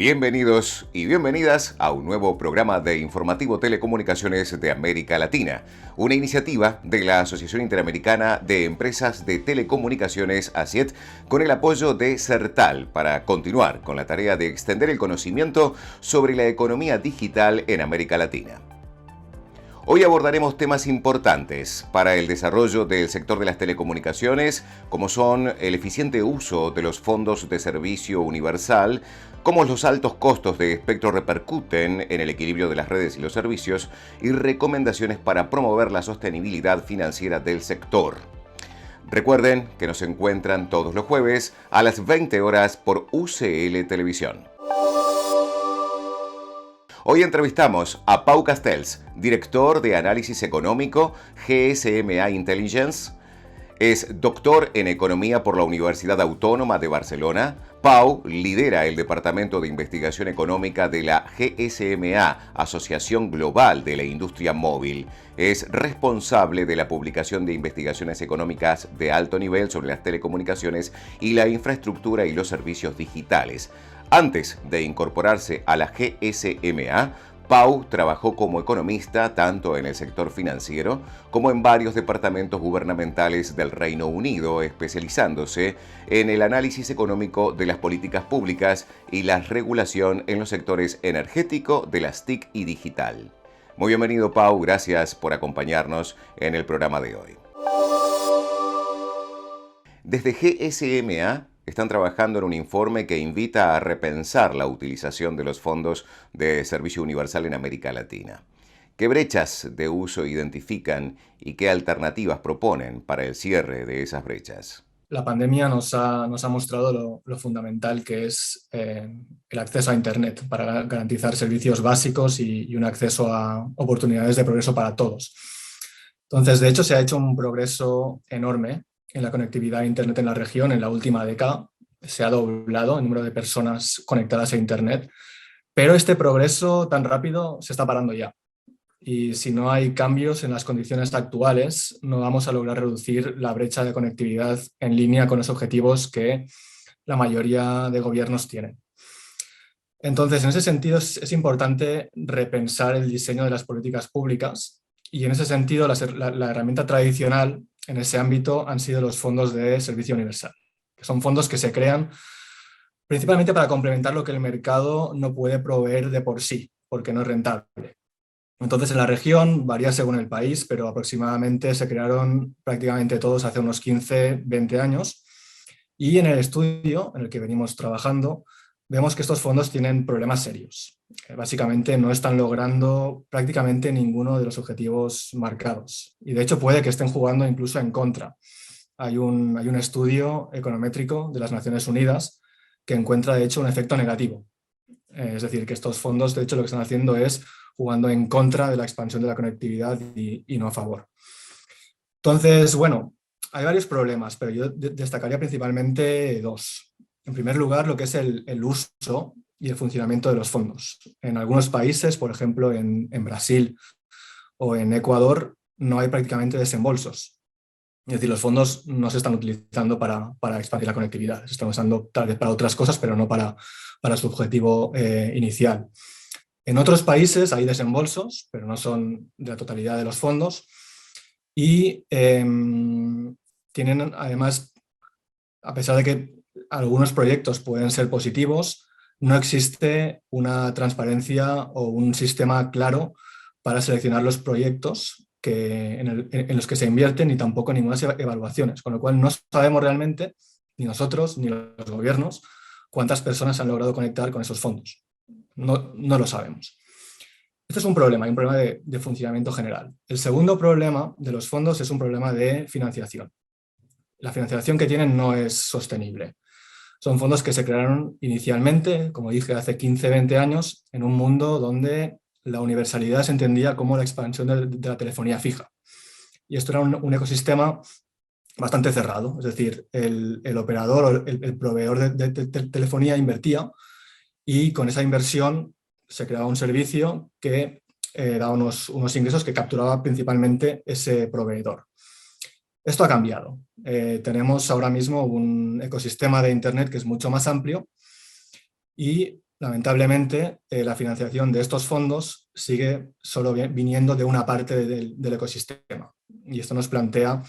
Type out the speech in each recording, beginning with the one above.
Bienvenidos y bienvenidas a un nuevo programa de Informativo Telecomunicaciones de América Latina, una iniciativa de la Asociación Interamericana de Empresas de Telecomunicaciones, ASIET, con el apoyo de CERTAL para continuar con la tarea de extender el conocimiento sobre la economía digital en América Latina. Hoy abordaremos temas importantes para el desarrollo del sector de las telecomunicaciones, como son el eficiente uso de los fondos de servicio universal, cómo los altos costos de espectro repercuten en el equilibrio de las redes y los servicios, y recomendaciones para promover la sostenibilidad financiera del sector. Recuerden que nos encuentran todos los jueves a las 20 horas por UCL Televisión. Hoy entrevistamos a Pau Castells, director de Análisis Económico, GSMA Intelligence. Es doctor en Economía por la Universidad Autónoma de Barcelona. Pau lidera el Departamento de Investigación Económica de la GSMA, Asociación Global de la Industria Móvil. Es responsable de la publicación de investigaciones económicas de alto nivel sobre las telecomunicaciones y la infraestructura y los servicios digitales. Antes de incorporarse a la GSMA, Pau trabajó como economista tanto en el sector financiero como en varios departamentos gubernamentales del Reino Unido, especializándose en el análisis económico de las políticas públicas y la regulación en los sectores energético, de las TIC y digital. Muy bienvenido, Pau, gracias por acompañarnos en el programa de hoy. Desde GSMA están trabajando en un informe que invita a repensar la utilización de los fondos de servicio universal en América Latina. ¿Qué brechas de uso identifican y qué alternativas proponen para el cierre de esas brechas? La pandemia nos ha mostrado lo fundamental que es el acceso a Internet para garantizar servicios básicos y un acceso a oportunidades de progreso para todos. Entonces, de hecho, se ha hecho un progreso enorme en la conectividad a Internet en la región en la última década. Se ha doblado el número de personas conectadas a Internet, pero este progreso tan rápido se está parando ya. Y si no hay cambios en las condiciones actuales, no vamos a lograr reducir la brecha de conectividad en línea con los objetivos que la mayoría de gobiernos tienen. Entonces, en ese sentido, es importante repensar el diseño de las políticas públicas y en ese sentido la herramienta tradicional en ese ámbito han sido los fondos de servicio universal, que son fondos que se crean principalmente para complementar lo que el mercado no puede proveer de por sí, porque no es rentable. Entonces, en la región varía según el país, pero aproximadamente se crearon prácticamente todos hace unos 15, 20 años. Y en el estudio en el que venimos trabajando, vemos que estos fondos tienen problemas serios. Básicamente no están logrando prácticamente ninguno de los objetivos marcados. Y de hecho puede que estén jugando incluso en contra. Hay un estudio econométrico de las Naciones Unidas que encuentra de hecho un efecto negativo. Es decir, que estos fondos de hecho lo que están haciendo es jugando en contra de la expansión de la conectividad y no a favor. Entonces, bueno, hay varios problemas, pero yo destacaría principalmente dos. En primer lugar, lo que es el uso y el funcionamiento de los fondos. En algunos países, por ejemplo en Brasil o en Ecuador, no hay prácticamente desembolsos. Es decir, los fondos no se están utilizando para expandir la conectividad. Se están usando tal vez para otras cosas, pero no para su objetivo inicial. En otros países hay desembolsos, pero no son de la totalidad de los fondos. Y tienen además, a pesar de que algunos proyectos pueden ser positivos, no existe una transparencia o un sistema claro para seleccionar los proyectos en los que se invierten y tampoco ninguna evaluaciones, con lo cual no sabemos realmente, ni nosotros ni los gobiernos, cuántas personas han logrado conectar con esos fondos. No lo sabemos. Este es un problema, hay un problema de funcionamiento general. El segundo problema de los fondos es un problema de financiación. La financiación que tienen no es sostenible. Son fondos que se crearon inicialmente, como dije, hace 15, 20 años, en un mundo donde la universalidad se entendía como la expansión de la telefonía fija. Y esto era un ecosistema bastante cerrado, es decir, el operador o el proveedor de telefonía invertía y con esa inversión se creaba un servicio que daba unos ingresos que capturaba principalmente ese proveedor. Esto ha cambiado. Tenemos ahora mismo un ecosistema de Internet que es mucho más amplio y lamentablemente, la financiación de estos fondos sigue solo viniendo de una parte del ecosistema. Y esto nos plantea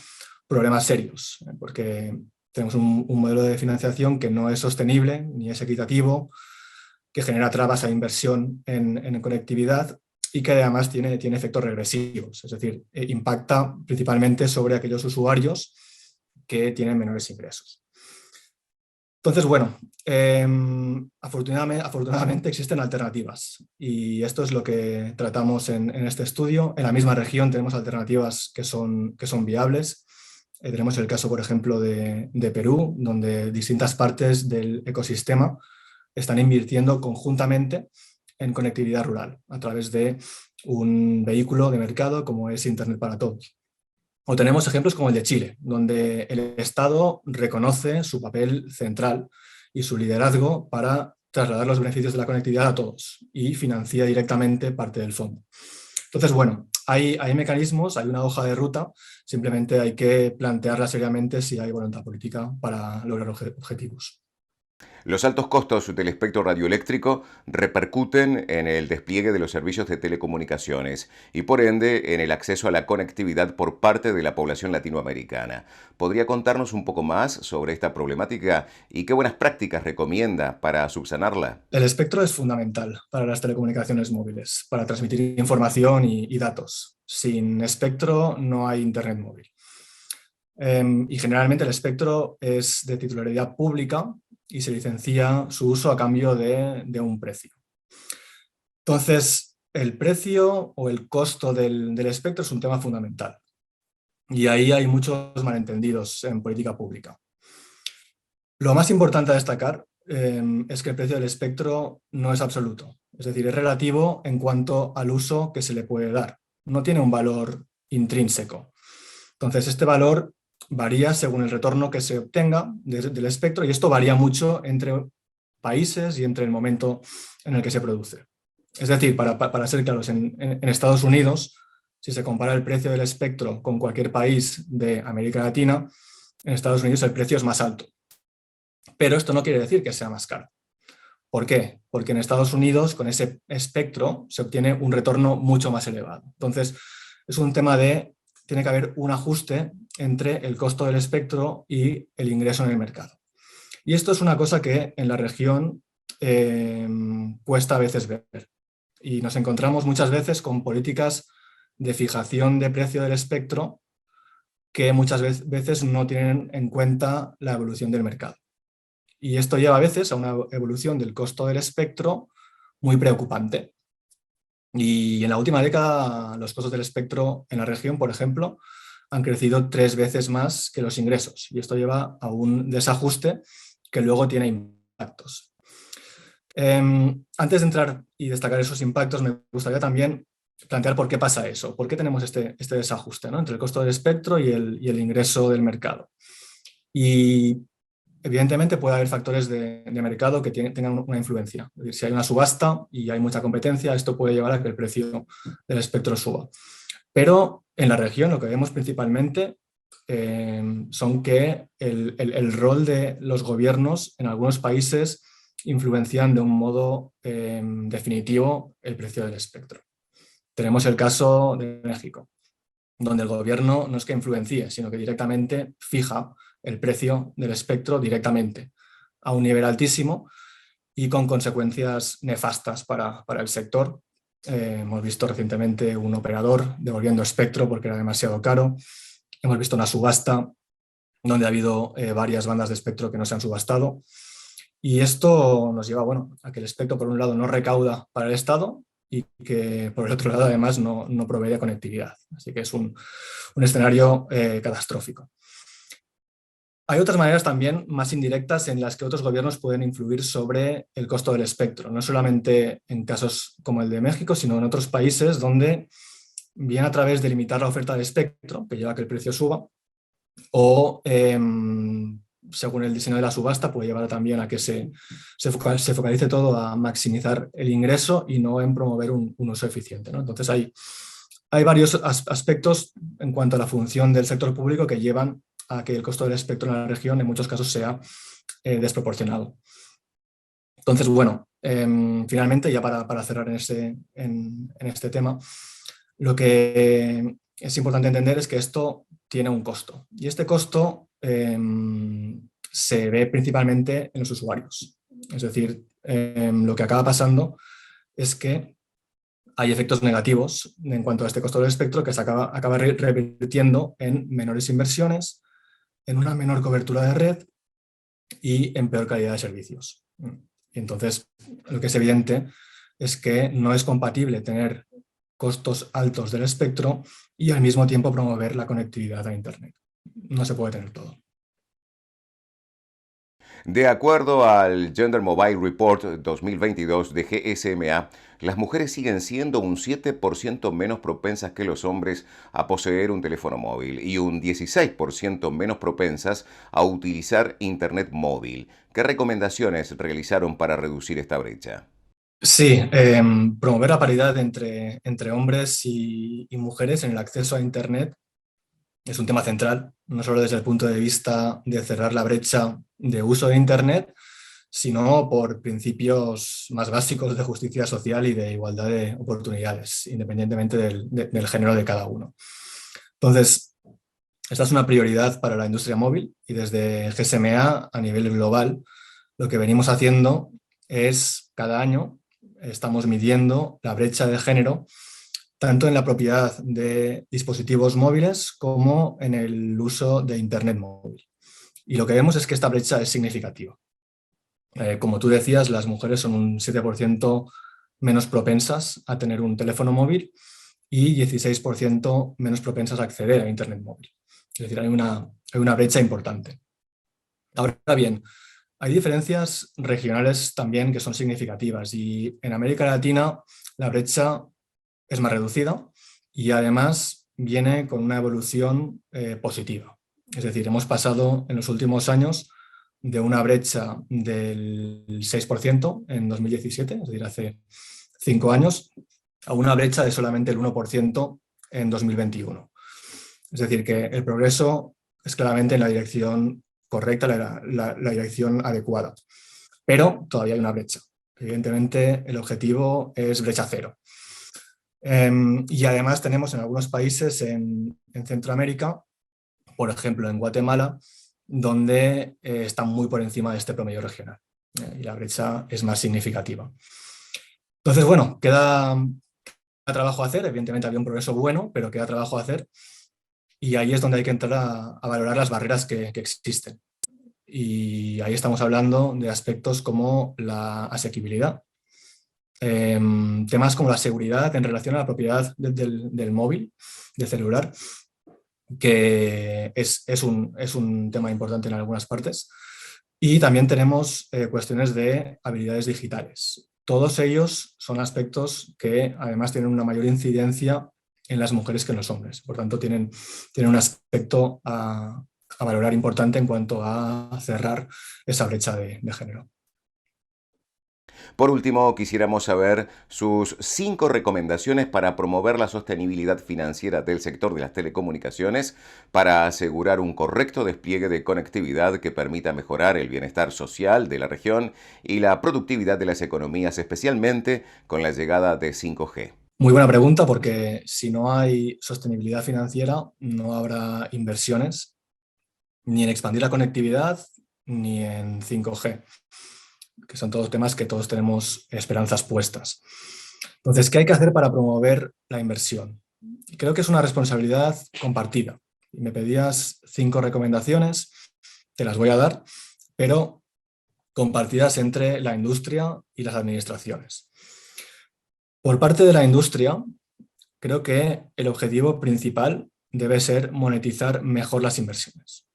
problemas serios, porque tenemos un modelo de financiación que no es sostenible ni es equitativo, que genera trabas a inversión en conectividad y que además tiene efectos regresivos, es decir, impacta principalmente sobre aquellos usuarios que tienen menores ingresos. Entonces, bueno, afortunadamente existen alternativas y esto es lo que tratamos en este estudio. En la misma región tenemos alternativas que son viables. Tenemos el caso, por ejemplo, de Perú, donde distintas partes del ecosistema están invirtiendo conjuntamente en conectividad rural a través de un vehículo de mercado como es Internet para Todos. O tenemos ejemplos como el de Chile, donde el Estado reconoce su papel central y su liderazgo para trasladar los beneficios de la conectividad a todos y financia directamente parte del fondo. Entonces, bueno, hay mecanismos, hay una hoja de ruta, simplemente hay que plantearla seriamente si hay voluntad política para lograr objetivos. Los altos costos del espectro radioeléctrico repercuten en el despliegue de los servicios de telecomunicaciones y por ende en el acceso a la conectividad por parte de la población latinoamericana. ¿Podría contarnos un poco más sobre esta problemática y qué buenas prácticas recomienda para subsanarla? El espectro es fundamental para las telecomunicaciones móviles, para transmitir información y datos. Sin espectro no hay Internet móvil. Y generalmente el espectro es de titularidad pública y se licencia su uso a cambio de un precio. Entonces, el precio o el costo del espectro es un tema fundamental. Y ahí hay muchos malentendidos en política pública. Lo más importante a destacar es que el precio del espectro no es absoluto. Es decir, es relativo en cuanto al uso que se le puede dar. No tiene un valor intrínseco. Entonces, este valor varía según el retorno que se obtenga del espectro y esto varía mucho entre países y entre el momento en el que se produce. Es decir, para ser claros, en Estados Unidos, si se compara el precio del espectro con cualquier país de América Latina, en Estados Unidos el precio es más alto. Pero esto no quiere decir que sea más caro. ¿Por qué? Porque en Estados Unidos, con ese espectro, se obtiene un retorno mucho más elevado. Entonces, es un tema tiene que haber un ajuste entre el costo del espectro y el ingreso en el mercado. Y esto es una cosa que en la región cuesta a veces ver. Y nos encontramos muchas veces con políticas de fijación de precio del espectro que muchas veces no tienen en cuenta la evolución del mercado. Y esto lleva a veces a una evolución del costo del espectro muy preocupante. Y en la última década los costos del espectro en la región, por ejemplo, han crecido 3 veces más que los ingresos. Y esto lleva a un desajuste que luego tiene impactos. Antes de entrar y destacar esos impactos, me gustaría también plantear por qué pasa eso, por qué tenemos este desajuste, ¿no?, entre el costo del espectro y el ingreso del mercado. Y evidentemente puede haber factores de mercado que tengan una influencia. Es decir, si hay una subasta y hay mucha competencia, esto puede llevar a que el precio del espectro suba. Pero en la región lo que vemos principalmente son que el rol de los gobiernos en algunos países influencian de un modo definitivo el precio del espectro. Tenemos el caso de México, donde el gobierno no es que influencie, sino que directamente fija el precio del espectro directamente a un nivel altísimo y con consecuencias nefastas para el sector. Hemos visto recientemente un operador devolviendo espectro porque era demasiado caro. Hemos visto una subasta donde ha habido varias bandas de espectro que no se han subastado. Y esto nos lleva, a que el espectro, por un lado, no recauda para el Estado y que, por el otro lado, además, no provee de conectividad. Así que es un escenario catastrófico. Hay otras maneras también más indirectas en las que otros gobiernos pueden influir sobre el costo del espectro, no solamente en casos como el de México, sino en otros países donde, bien a través de limitar la oferta de espectro, que lleva a que el precio suba, o según el diseño de la subasta, puede llevar también a que se focalice todo a maximizar el ingreso y no en promover un uso eficiente, ¿no? Entonces hay varios aspectos en cuanto a la función del sector público que llevan a que el costo del espectro en la región en muchos casos sea desproporcionado. Entonces, bueno, finalmente, ya para cerrar en este tema, lo que es importante entender es que esto tiene un costo. Y este costo se ve principalmente en los usuarios. Es decir, lo que acaba pasando es que hay efectos negativos en cuanto a este costo del espectro que se acaba revirtiendo en menores inversiones, en una menor cobertura de red y en peor calidad de servicios. Y entonces, lo que es evidente es que no es compatible tener costos altos del espectro y al mismo tiempo promover la conectividad a Internet. No se puede tener todo. De acuerdo al Gender Mobile Report 2022 de GSMA, las mujeres siguen siendo un 7% menos propensas que los hombres a poseer un teléfono móvil y un 16% menos propensas a utilizar Internet móvil. ¿Qué recomendaciones realizaron para reducir esta brecha? Sí, promover la paridad entre hombres y mujeres en el acceso a Internet es un tema central, no solo desde el punto de vista de cerrar la brecha de uso de Internet, sino por principios más básicos de justicia social y de igualdad de oportunidades, independientemente del género de cada uno. Entonces, esta es una prioridad para la industria móvil y desde GSMA a nivel global lo que venimos haciendo es cada año estamos midiendo la brecha de género tanto en la propiedad de dispositivos móviles como en el uso de Internet móvil. Y lo que vemos es que esta brecha es significativa. Como tú decías, las mujeres son un 7% menos propensas a tener un teléfono móvil y 16% menos propensas a acceder a Internet móvil. Es decir, hay una brecha importante. Ahora bien, hay diferencias regionales también que son significativas y en América Latina la brecha es más reducida y además viene con una evolución positiva. Es decir, hemos pasado en los últimos años de una brecha del 6% en 2017, es decir, hace 5 años, a una brecha de solamente el 1% en 2021. Es decir, que el progreso es claramente en la dirección correcta, la dirección adecuada. Pero todavía hay una brecha. Evidentemente, el objetivo es brecha cero. Y además tenemos en algunos países en Centroamérica, por ejemplo en Guatemala, donde están muy por encima de este promedio regional y la brecha es más significativa. Entonces, bueno, queda trabajo a hacer, evidentemente había un progreso bueno, pero queda trabajo a hacer y ahí es donde hay que entrar a valorar las barreras que existen. Y ahí estamos hablando de aspectos como la asequibilidad, temas como la seguridad en relación a la propiedad del móvil, del celular, que es un tema importante en algunas partes. Y también tenemos cuestiones de habilidades digitales. Todos ellos son aspectos que además tienen una mayor incidencia en las mujeres que en los hombres. Por tanto, tienen un aspecto a valorar importante en cuanto a cerrar esa brecha de género. Por último, quisiéramos saber sus 5 recomendaciones para promover la sostenibilidad financiera del sector de las telecomunicaciones para asegurar un correcto despliegue de conectividad que permita mejorar el bienestar social de la región y la productividad de las economías, especialmente con la llegada de 5G. Muy buena pregunta, porque si no hay sostenibilidad financiera, no habrá inversiones ni en expandir la conectividad ni en 5G, que son todos temas que todos tenemos esperanzas puestas. Entonces, ¿qué hay que hacer para promover la inversión? Y creo que es una responsabilidad compartida. Me pedías 5 recomendaciones, te las voy a dar, pero compartidas entre la industria y las administraciones. Por parte de la industria, creo que el objetivo principal debe ser monetizar mejor las inversiones.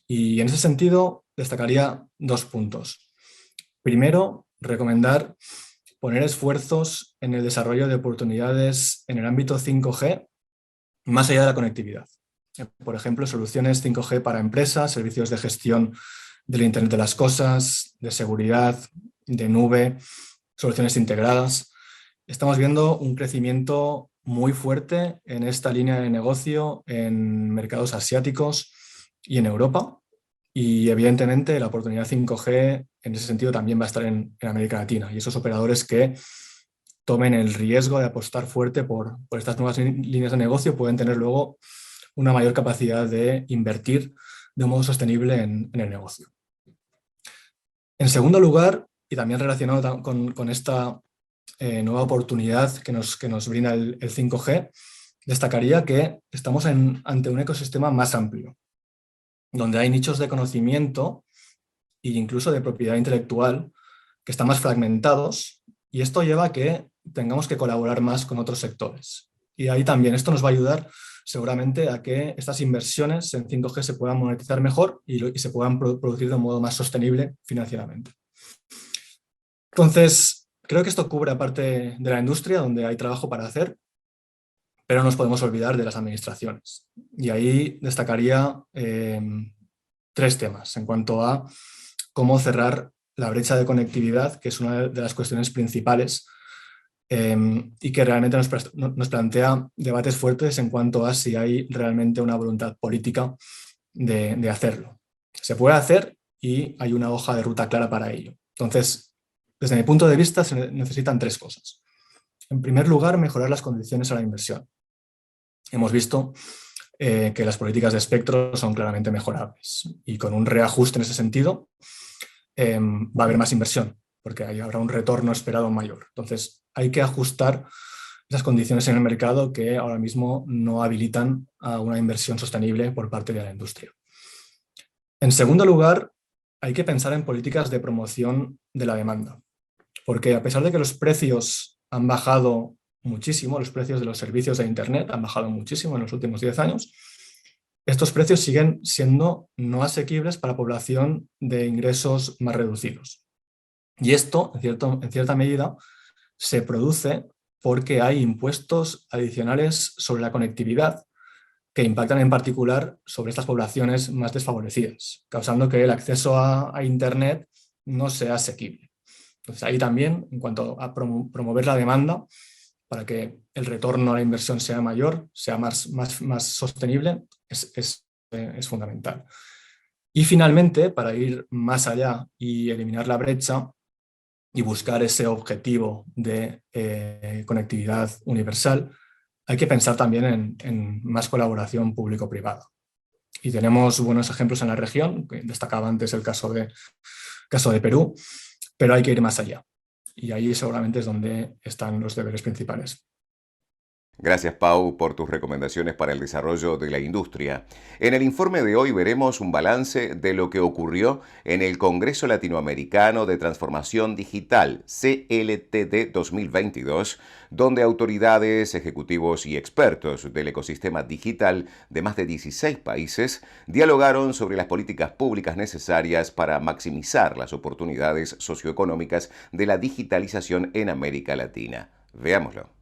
Y en ese sentido, destacaría 2 puntos. Primero, recomendar poner esfuerzos en el desarrollo de oportunidades en el ámbito 5G más allá de la conectividad. Por ejemplo, soluciones 5G para empresas, servicios de gestión del Internet de las cosas, de seguridad, de nube, soluciones integradas. Estamos viendo un crecimiento muy fuerte en esta línea de negocio en mercados asiáticos y en Europa. Y evidentemente la oportunidad 5G en ese sentido también va a estar en América Latina. Y esos operadores que tomen el riesgo de apostar fuerte por estas nuevas líneas de negocio pueden tener luego una mayor capacidad de invertir de un modo sostenible en el negocio. En segundo lugar, y también relacionado con esta nueva oportunidad que nos brinda el 5G, destacaría que estamos ante un ecosistema más amplio, donde hay nichos de conocimiento e incluso de propiedad intelectual que están más fragmentados, y esto lleva a que tengamos que colaborar más con otros sectores. Y ahí también esto nos va a ayudar seguramente a que estas inversiones en 5G se puedan monetizar mejor y se puedan producir de un modo más sostenible financieramente. Entonces, creo que esto cubre parte de la industria donde hay trabajo para hacer, pero no nos podemos olvidar de las administraciones. Y ahí destacaría 3 temas en cuanto a cómo cerrar la brecha de conectividad, que es una de las cuestiones principales y que realmente nos plantea debates fuertes en cuanto a si hay realmente una voluntad política de hacerlo. Se puede hacer y hay una hoja de ruta clara para ello. Entonces, desde mi punto de vista, se necesitan 3 cosas. En primer lugar, mejorar las condiciones a la inversión. Hemos visto que las políticas de espectro son claramente mejorables y con un reajuste en ese sentido va a haber más inversión porque habrá un retorno esperado mayor. Entonces, hay que ajustar esas condiciones en el mercado que ahora mismo no habilitan a una inversión sostenible por parte de la industria. En segundo lugar, hay que pensar en políticas de promoción de la demanda, porque a pesar de que los precios han bajado muchísimo, los precios de los servicios de Internet han bajado muchísimo en los últimos 10 años, estos precios siguen siendo no asequibles para población de ingresos más reducidos. Y esto, en cierta medida, se produce porque hay impuestos adicionales sobre la conectividad que impactan en particular sobre estas poblaciones más desfavorecidas, causando que el acceso a Internet no sea asequible. Entonces, ahí también, en cuanto a promover la demanda, para que el retorno a la inversión sea mayor, sea más sostenible, es fundamental. Y finalmente, para ir más allá y eliminar la brecha y buscar ese objetivo de conectividad universal, hay que pensar también en más colaboración público-privada. Y tenemos buenos ejemplos en la región, que destacaba antes el caso de Perú, pero hay que ir más allá. Y ahí seguramente es donde están los deberes principales. Gracias, Pau, por tus recomendaciones para el desarrollo de la industria. En el informe de hoy veremos un balance de lo que ocurrió en el Congreso Latinoamericano de Transformación Digital, CLTD 2022, donde autoridades, ejecutivos y expertos del ecosistema digital de más de 16 países dialogaron sobre las políticas públicas necesarias para maximizar las oportunidades socioeconómicas de la digitalización en América Latina. Veámoslo.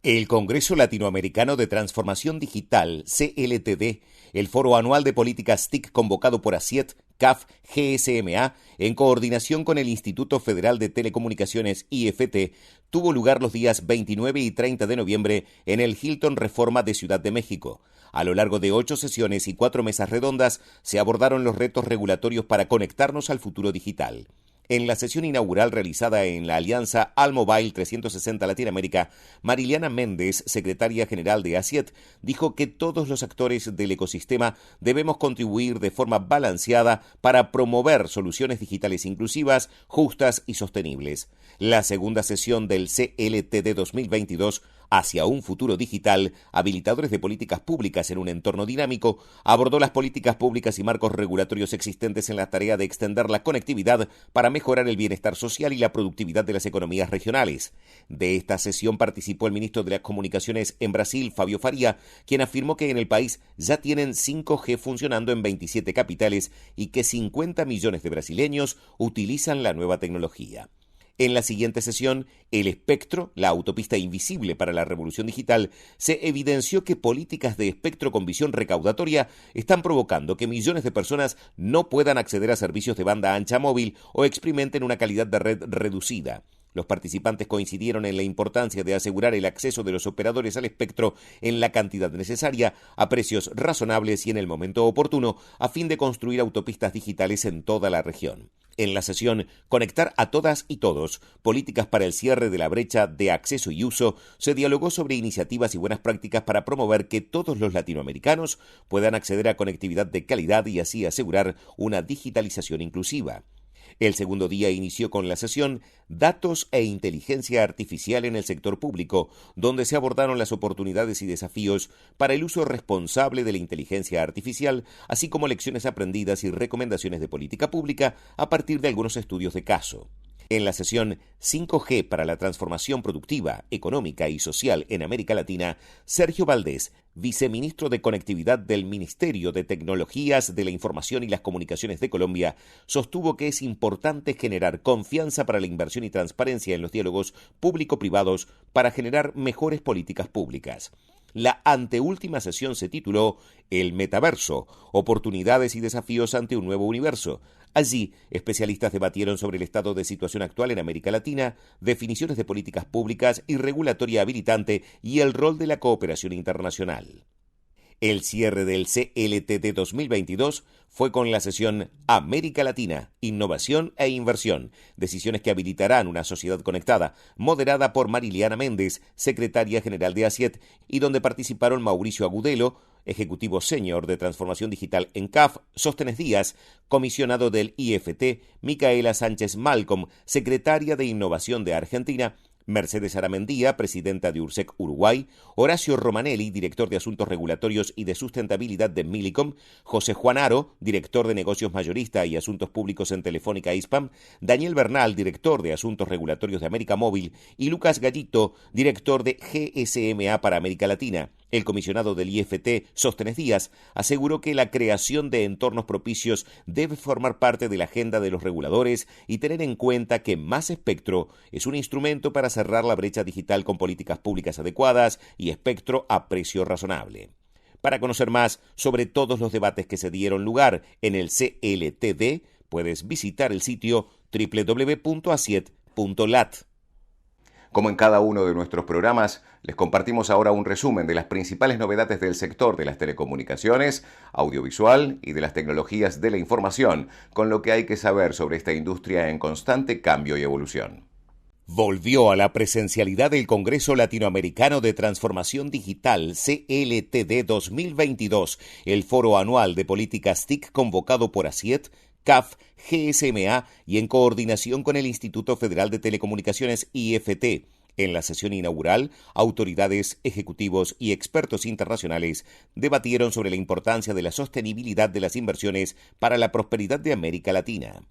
El Congreso Latinoamericano de Transformación Digital, CLTD, el foro anual de políticas TIC convocado por ACIET, CAF, GSMA, en coordinación con el Instituto Federal de Telecomunicaciones, IFT, tuvo lugar los días 29 y 30 de noviembre en el Hilton Reforma de Ciudad de México. A lo largo de 8 sesiones y 4 mesas redondas se abordaron los retos regulatorios para conectarnos al futuro digital. En la sesión inaugural realizada en la alianza Al Mobile 360 Latinoamérica, Mariliana Méndez, secretaria general de ACIET, dijo que todos los actores del ecosistema debemos contribuir de forma balanceada para promover soluciones digitales inclusivas, justas y sostenibles. La segunda sesión del CLTD 2022, Hacia un futuro digital, habilitadores de políticas públicas en un entorno dinámico, abordó las políticas públicas y marcos regulatorios existentes en la tarea de extender la conectividad para mejorar el bienestar social y la productividad de las economías regionales. De esta sesión participó el ministro de las Comunicaciones en Brasil, Fabio Faria, quien afirmó que en el país ya tienen 5G funcionando en 27 capitales y que 50 millones de brasileños utilizan la nueva tecnología. En la siguiente sesión, el espectro, la autopista invisible para la revolución digital, se evidenció que políticas de espectro con visión recaudatoria están provocando que millones de personas no puedan acceder a servicios de banda ancha móvil o experimenten una calidad de red reducida. Los participantes coincidieron en la importancia de asegurar el acceso de los operadores al espectro en la cantidad necesaria, a precios razonables y en el momento oportuno, a fin de construir autopistas digitales en toda la región. En la sesión Conectar a todas y todos, políticas para el cierre de la brecha de acceso y uso, se dialogó sobre iniciativas y buenas prácticas para promover que todos los latinoamericanos puedan acceder a conectividad de calidad y así asegurar una digitalización inclusiva. El segundo día inició con la sesión Datos e inteligencia artificial en el sector público, donde se abordaron las oportunidades y desafíos para el uso responsable de la inteligencia artificial, así como lecciones aprendidas y recomendaciones de política pública a partir de algunos estudios de caso. En la sesión 5G para la transformación productiva, económica y social en América Latina, Sergio Valdés, viceministro de Conectividad del Ministerio de Tecnologías de la Información y las Comunicaciones de Colombia, sostuvo que es importante generar confianza para la inversión y transparencia en los diálogos público-privados para generar mejores políticas públicas. La anteúltima sesión se tituló El Metaverso, oportunidades y desafíos ante un nuevo universo. Allí, especialistas debatieron sobre el estado de situación actual en América Latina, definiciones de políticas públicas y regulatoria habilitante y el rol de la cooperación internacional. El cierre del CLTD 2022 fue con la sesión América Latina, Innovación e Inversión, decisiones que habilitarán una sociedad conectada, moderada por Mariliana Méndez, secretaria general de ACIET, y donde participaron Mauricio Agudelo, ejecutivo senior de transformación digital en CAF, Sóstenes Díaz, comisionado del IFT, Micaela Sánchez Malcolm, secretaria de Innovación de Argentina, Mercedes Aramendía, presidenta de URSEC Uruguay, Horacio Romanelli, director de Asuntos Regulatorios y de Sustentabilidad de Millicom, José Juan Aro, director de Negocios Mayorista y Asuntos Públicos en Telefónica Hispam, Daniel Bernal, director de Asuntos Regulatorios de América Móvil, y Lucas Gallito, director de GSMA para América Latina. El comisionado del IFT, Sóstenes Díaz, aseguró que la creación de entornos propicios debe formar parte de la agenda de los reguladores y tener en cuenta que Más Espectro es un instrumento para cerrar la brecha digital con políticas públicas adecuadas y espectro a precio razonable. Para conocer más sobre todos los debates que se dieron lugar en el CLTD, puedes visitar el sitio www.asiet.lat. Como en cada uno de nuestros programas, les compartimos ahora un resumen de las principales novedades del sector de las telecomunicaciones, audiovisual y de las tecnologías de la información, con lo que hay que saber sobre esta industria en constante cambio y evolución. Volvió a la presencialidad el Congreso Latinoamericano de Transformación Digital CLTD 2022, el foro anual de políticas TIC convocado por ACIET, CAF, GSMA y en coordinación con el Instituto Federal de Telecomunicaciones IFT. En la sesión inaugural, autoridades, ejecutivos y expertos internacionales debatieron sobre la importancia de la sostenibilidad de las inversiones para la prosperidad de América Latina.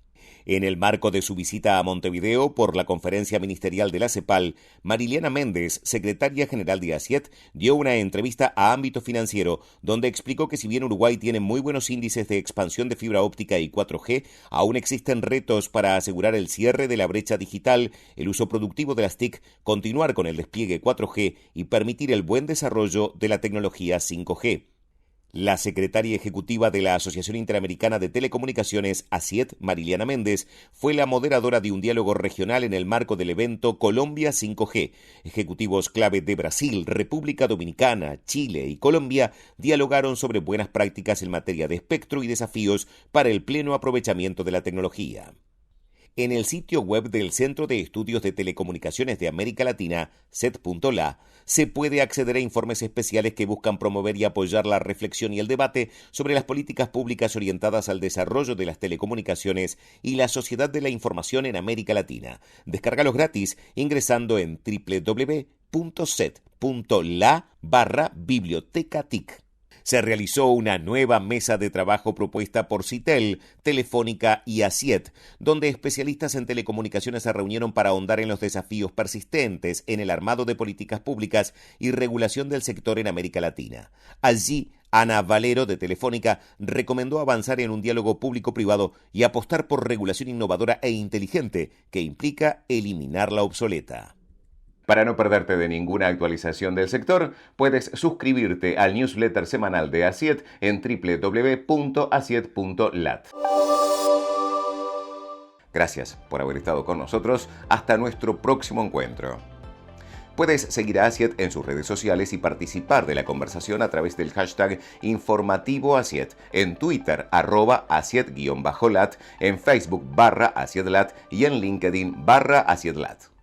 En el marco de su visita a Montevideo por la Conferencia Ministerial de la CEPAL, Mariliana Méndez, secretaria general de ACIET, dio una entrevista a Ámbito Financiero, donde explicó que si bien Uruguay tiene muy buenos índices de expansión de fibra óptica y 4G, aún existen retos para asegurar el cierre de la brecha digital, el uso productivo de las TIC, continuar con el despliegue 4G y permitir el buen desarrollo de la tecnología 5G. La secretaria ejecutiva de la Asociación Interamericana de Telecomunicaciones, ACIET, Mariliana Méndez, fue la moderadora de un diálogo regional en el marco del evento Colombia 5G. Ejecutivos clave de Brasil, República Dominicana, Chile y Colombia dialogaron sobre buenas prácticas en materia de espectro y desafíos para el pleno aprovechamiento de la tecnología. En el sitio web del Centro de Estudios de Telecomunicaciones de América Latina, CET.la, se puede acceder a informes especiales que buscan promover y apoyar la reflexión y el debate sobre las políticas públicas orientadas al desarrollo de las telecomunicaciones y la sociedad de la información en América Latina. Descárgalos gratis ingresando en www.cet.la/biblioteca-TIC. Se realizó una nueva mesa de trabajo propuesta por Citel, Telefónica y ACIET, donde especialistas en telecomunicaciones se reunieron para ahondar en los desafíos persistentes en el armado de políticas públicas y regulación del sector en América Latina. Allí, Ana Valero, de Telefónica, recomendó avanzar en un diálogo público-privado y apostar por regulación innovadora e inteligente, que implica eliminar la obsoleta. Para no perderte de ninguna actualización del sector, puedes suscribirte al newsletter semanal de ACIET en www.asiet.lat. Gracias por haber estado con nosotros. Hasta nuestro próximo encuentro. Puedes seguir a Asiet en sus redes sociales y participar de la conversación a través del hashtag InformativoAsiet, en Twitter @Asiet_lat, en Facebook /AsietLat y en LinkedIn /AsietLat.